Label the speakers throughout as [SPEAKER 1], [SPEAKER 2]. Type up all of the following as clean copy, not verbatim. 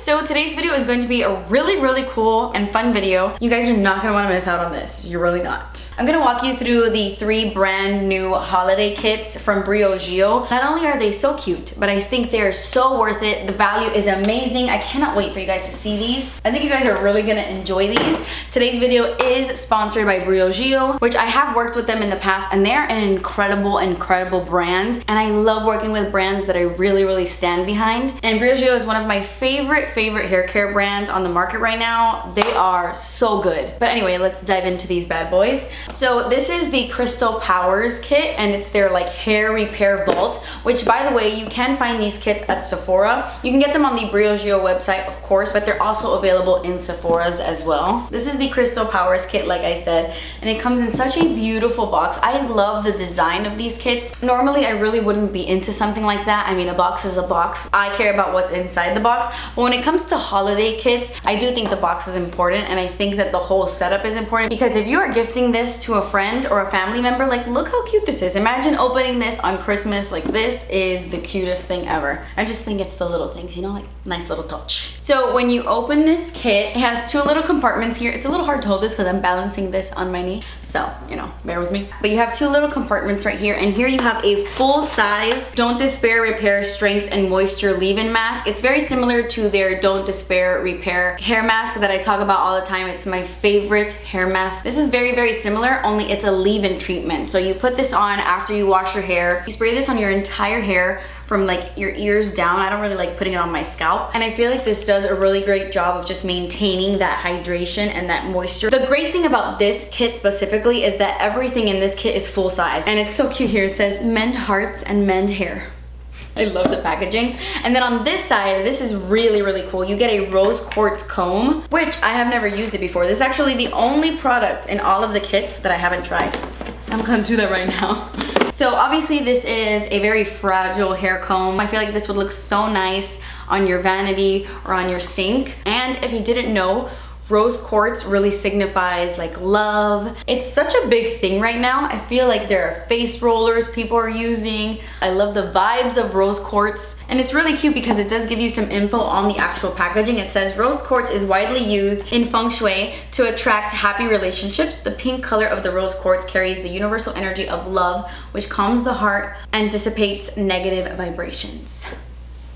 [SPEAKER 1] so today's video is going to be a really cool and fun video. You guys are not gonna wanna miss out on this. You're really not. I'm gonna walk you through the 3 brand new holiday kits from Briogeo. Not only are they so cute, but I think they're so worth it. The value is amazing. I cannot wait for you guys to see these. I think you guys are really gonna enjoy these. Today's video is sponsored by Briogeo, which I have worked with them in the past, and they're an incredible brand. And I love working with brands that I really stand behind. And Briogeo is one of my favorite hair care brands on the market right now. They are so good. But anyway, let's dive into these bad boys. So this is the Crystal Powers kit, and it's their like hair repair vault, which by the way, you can find these kits at Sephora. You can get them on the Briogeo website, of course, but they're also available in Sephora's as well. This is the Crystal Powers kit, like I said, and it comes in such a beautiful box. I love the design of these kits. Normally, I really wouldn't be into something like that. I mean, a box is a box. I care about what's inside the box. But when it comes to holiday kits, I do think the box is important, and I think that the whole setup is important, because if you are gifting this to a friend or a family member, like, look how cute this is. Imagine opening this on Christmas. Like, this is the cutest thing ever. I just think it's the little things, you know, like nice little touch. So when you open this kit, it has 2 little compartments here. It's a little hard to hold this because I'm balancing this on my knee, so, you know, bear with me. But you have 2 little compartments right here, and here you have a full-size Don't Despair Repair Strength and Moisture Leave-In Mask. It's very similar to their Don't Despair Repair hair mask that I talk about all the time. It's my favorite hair mask. This is very similar, only it's a leave-in treatment. So you put this on after you wash your hair. You spray this on your entire hair from like your ears down. I don't really like putting it on my scalp, and I feel like this does a really great job of just maintaining that hydration and that moisture. The great thing about this kit specifically is that everything in this kit is full size, and it's so cute here. It says mend hearts and mend hair. I love the packaging. And then on this side, this is really cool. You get a rose quartz comb, which I have never used it before. This is actually the only product in all of the kits that I haven't tried. I'm gonna do that right now. So obviously this is a very fragile hair comb. I feel like this would look so nice on your vanity or on your sink. And if you didn't know, rose quartz really signifies like love. It's such a big thing right now. I feel like there are face rollers people are using. I love the vibes of rose quartz, and it's really cute because it does give you some info on the actual packaging. It says rose quartz is widely used in feng shui to attract happy relationships. The pink color of the rose quartz carries the universal energy of love, which calms the heart and dissipates negative vibrations.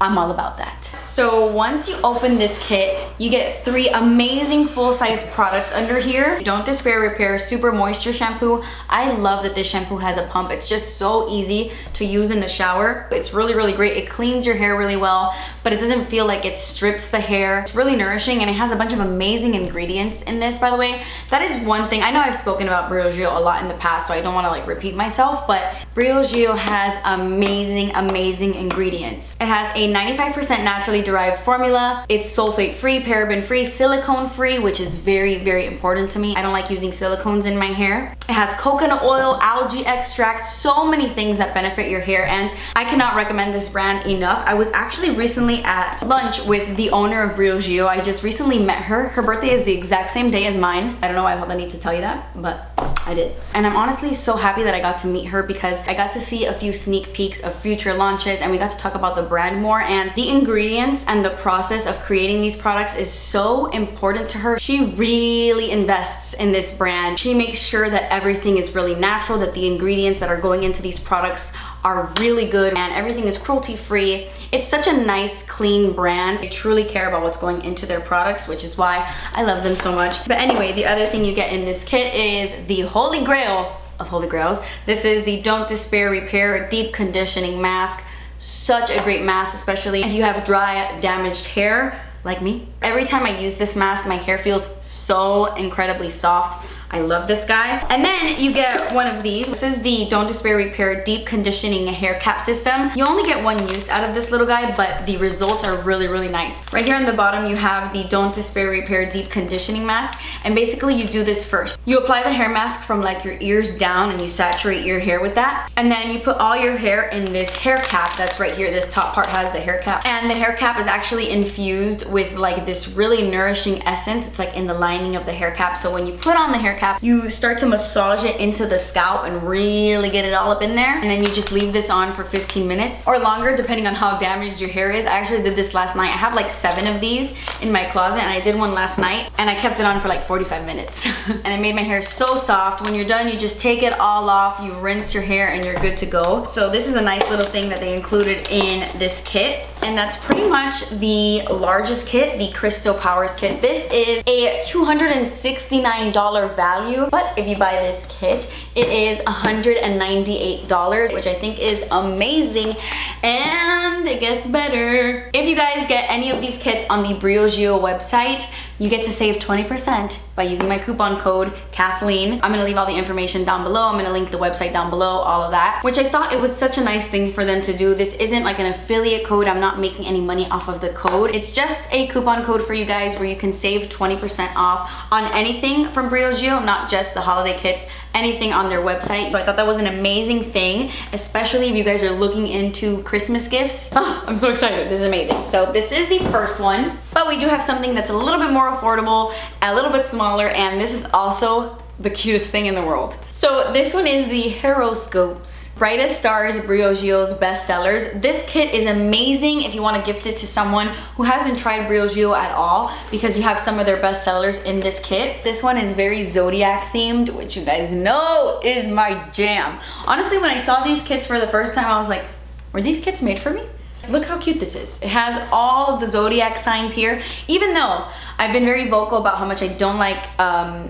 [SPEAKER 1] I'm all about that. So once you open this kit, you get 3 amazing full-size products under here. Don't Despair Repair Super Moisture Shampoo. I love that this shampoo has a pump. It's just so easy to use in the shower. It's really great. It cleans your hair really well, but it doesn't feel like it strips the hair. It's really nourishing, and it has a bunch of amazing ingredients in this, by the way. That is one thing. I know I've spoken about Briogeo a lot in the past, so I don't want to like repeat myself, but Briogeo has amazing ingredients. It has a 95% naturally derived formula. It's sulfate free, paraben free, silicone free, which is very important to me. I don't like using silicones in my hair. It has coconut oil, algae extract, so many things that benefit your hair, and I cannot recommend this brand enough. I was actually recently at lunch with the owner of Briogeo. I just recently met her. Her birthday is the exact same day as mine. I don't know why I felt the need to tell you that, but I did. And I'm honestly so happy that I got to meet her, because I got to see a few sneak peeks of future launches, and we got to talk about the brand more, and the ingredients and the process of creating these products is so important to her. She really invests in this brand. She makes sure that everything is really natural, that the ingredients that are going into these products are really good, and everything is cruelty free. It's such a nice, clean brand. They truly care about what's going into their products, which is why I love them so much. But anyway, the other thing you get in this kit is the holy grail of holy grails. This is the Don't Despair Repair Deep Conditioning Mask. Such a great mask, especially if you have dry, damaged hair like me. Every time I use this mask, my hair feels so incredibly soft. I love this guy. And then you get one of these. This is the Don't Despair Repair Deep Conditioning Hair Cap System. You only get 1 use out of this little guy, but the results are really nice. Right here on the bottom, you have the Don't Despair Repair Deep Conditioning Mask. And basically you do this first. You apply the hair mask from like your ears down, and you saturate your hair with that. And then you put all your hair in this hair cap that's right here. This top part has the hair cap. And the hair cap is actually infused with like this really nourishing essence. It's like in the lining of the hair cap. So when you put on the hair cap, you start to massage it into the scalp and really get it all up in there. And then you just leave this on for 15 minutes or longer, depending on how damaged your hair is. I actually did this last night. I have like 7 of these in my closet, and I did one last night, and I kept it on for like 45 minutes. And it made my hair so soft. When you're done, you just take it all off, you rinse your hair, and you're good to go. So this is a nice little thing that they included in this kit. And that's pretty much the largest kit, the Crystal Powers kit. This is a $269 value, but if you buy this kit, it is $198, which I think is amazing, and it gets better. If you guys get any of these kits on the Briogeo website, you get to save 20% by using my coupon code Kathleen. I'm gonna leave all the information down below. I'm gonna link the website down below, all of that, which I thought it was such a nice thing for them to do. This isn't like an affiliate code. I'm not making any money off of the code. It's just a coupon code for you guys where you can save 20% off on anything from Briogeo, not just the holiday kits, anything on their website. So I thought that was an amazing thing, especially if you guys are looking into Christmas gifts. Oh, I'm so excited. This is amazing. So this is the first one, but we do have something that's a little bit more affordable, a little bit smaller, and this is also the cutest thing in the world. So this one is the Horoscopes Brightest Stars, Briogeo's bestsellers. This kit is amazing if you want to gift it to someone who hasn't tried Briogeo at all, because you have some of their bestsellers in this kit. This one is very zodiac themed, which you guys know is my jam. Honestly, when I saw these kits for the first time, I was like, were these kits made for me? Look how cute this is. It has all of the zodiac signs here, even though I've been very vocal about how much I don't like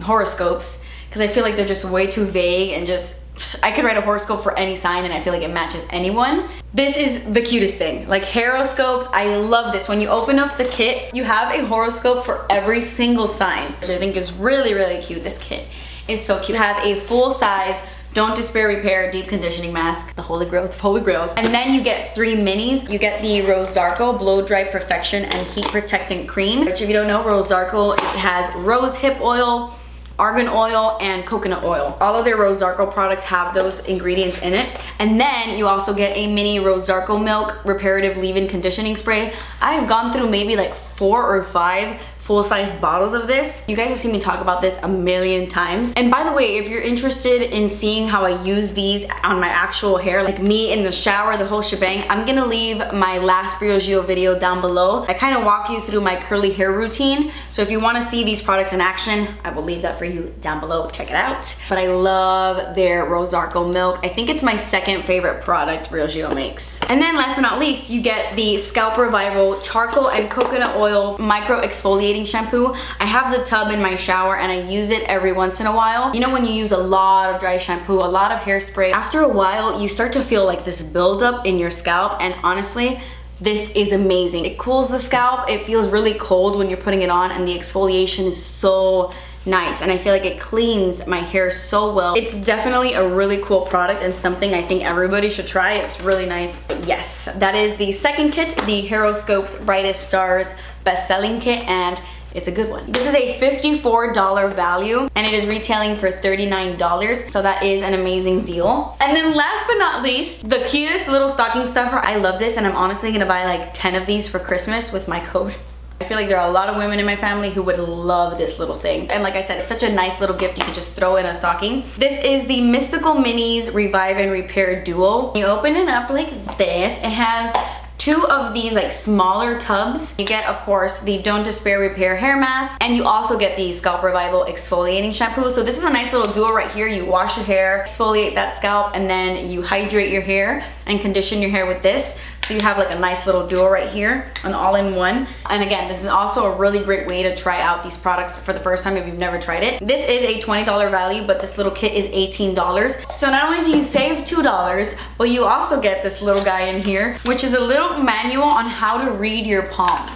[SPEAKER 1] horoscopes, because I feel like they're just way too vague, and just, I could write a horoscope for any sign and I feel like it matches anyone. This is the cutest thing. Like horoscopes, I love this. When you open up the kit, you have a horoscope for every single sign, which I think is really, really cute. This kit is so cute. You have a full size Don't Despair Repair Deep Conditioning Mask, the holy grails of holy grails. And then you get 3 minis. You get the Rosarco Blow Dry Perfection and Heat Protectant Cream, which if you don't know, Rosarco, it has rose hip oil, argan oil, and coconut oil. All of their Rosarco products have those ingredients in it. And then you also get a mini Rosarco Milk Reparative Leave-In Conditioning Spray. I've gone through maybe like 4 or 5 full-size bottles of this. You guys have seen me talk about this a million times. And by the way, if you're interested in seeing how I use these on my actual hair, like me in the shower, the whole shebang, I'm gonna leave my last Briogeo video down below. I kind of walk you through my curly hair routine. So if you want to see these products in action, I will leave that for you down below. Check it out. But I love their Rosarco Milk. I think it's my 2nd favorite product Briogeo makes. And then last but not least, you get the Scalp Revival Charcoal and Coconut Oil Micro Exfoliating Shampoo. I have the tub in my shower and I use it every once in a while. You know, when you use a lot of dry shampoo, a lot of hairspray, after a while you start to feel like this buildup in your scalp, and honestly, this is amazing. It cools the scalp. It feels really cold when you're putting it on, and the exfoliation is so nice, and I feel like it cleans my hair so well. It's definitely a really cool product and something I think everybody should try. It's really nice. But yes, that is the 2nd kit, the Horoscopes Brightest Stars best-selling kit, and it's a good one. This is a $54 value and it is retailing for $39, so that is an amazing deal. And then last but not least, the cutest little stocking stuffer. I love this, and I'm honestly gonna buy like 10 of these for Christmas with my code. I feel like there are a lot of women in my family who would love this little thing. And like I said, it's such a nice little gift you could just throw in a stocking. This is the Mystical Minis Revive and Repair Duo. You open it up like this. It has 2 of these like smaller tubs. You get, of course, the Don't Despair Repair Hair Mask, and you also get the Scalp Revival Exfoliating Shampoo. So this is a nice little duo right here. You wash your hair, exfoliate that scalp, and then you hydrate your hair and condition your hair with this. So you have like a nice little duo right here, an all-in-one. And again, this is also a really great way to try out these products for the first time if you've never tried it. This is a $20 value, but this little kit is $18. So not only do you save $2, but you also get this little guy in here, which is a little manual on how to read your palm.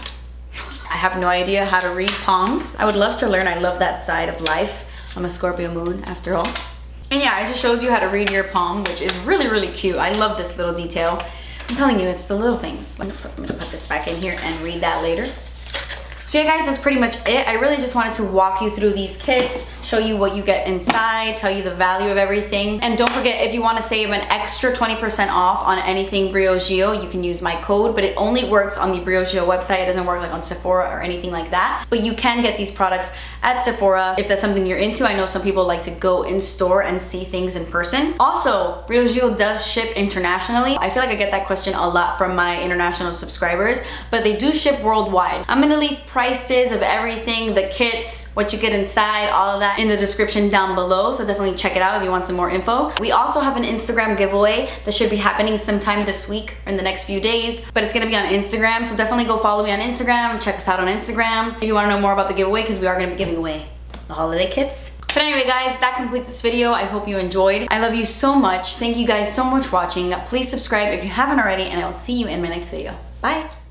[SPEAKER 1] I have no idea how to read palms. I would love to learn. I love that side of life. I'm a Scorpio moon after all. And yeah, it just shows you how to read your palm, which is really, really cute. I love this little detail. I'm telling you, it's the little things. I'm gonna put this back in here and read that later. So yeah guys, that's pretty much it. I really just wanted to walk you through these kits, show you what you get inside, tell you the value of everything. And don't forget, if you want to save an extra 20% off on anything Briogeo, you can use my code, but it only works on the Briogeo website. It doesn't work like on Sephora or anything like that. But you can get these products at Sephora if that's something you're into. I know some people like to go in store and see things in person. Also, Briogeo does ship internationally. I feel like I get that question a lot from my international subscribers, but they do ship worldwide. I'm gonna leave prices of everything, the kits, what you get inside, all of that in the description down below, so definitely check it out if you want some more info. We also have an Instagram giveaway that should be happening sometime this week or in the next few days, but it's gonna be on Instagram, so definitely go follow me on Instagram, check us out on Instagram if you wanna know more about the giveaway, because we are gonna be giving away the holiday kits. But anyway guys, that completes this video. I hope you enjoyed. I love you so much. Thank you guys so much for watching. Please subscribe if you haven't already, and I will see you in my next video. Bye!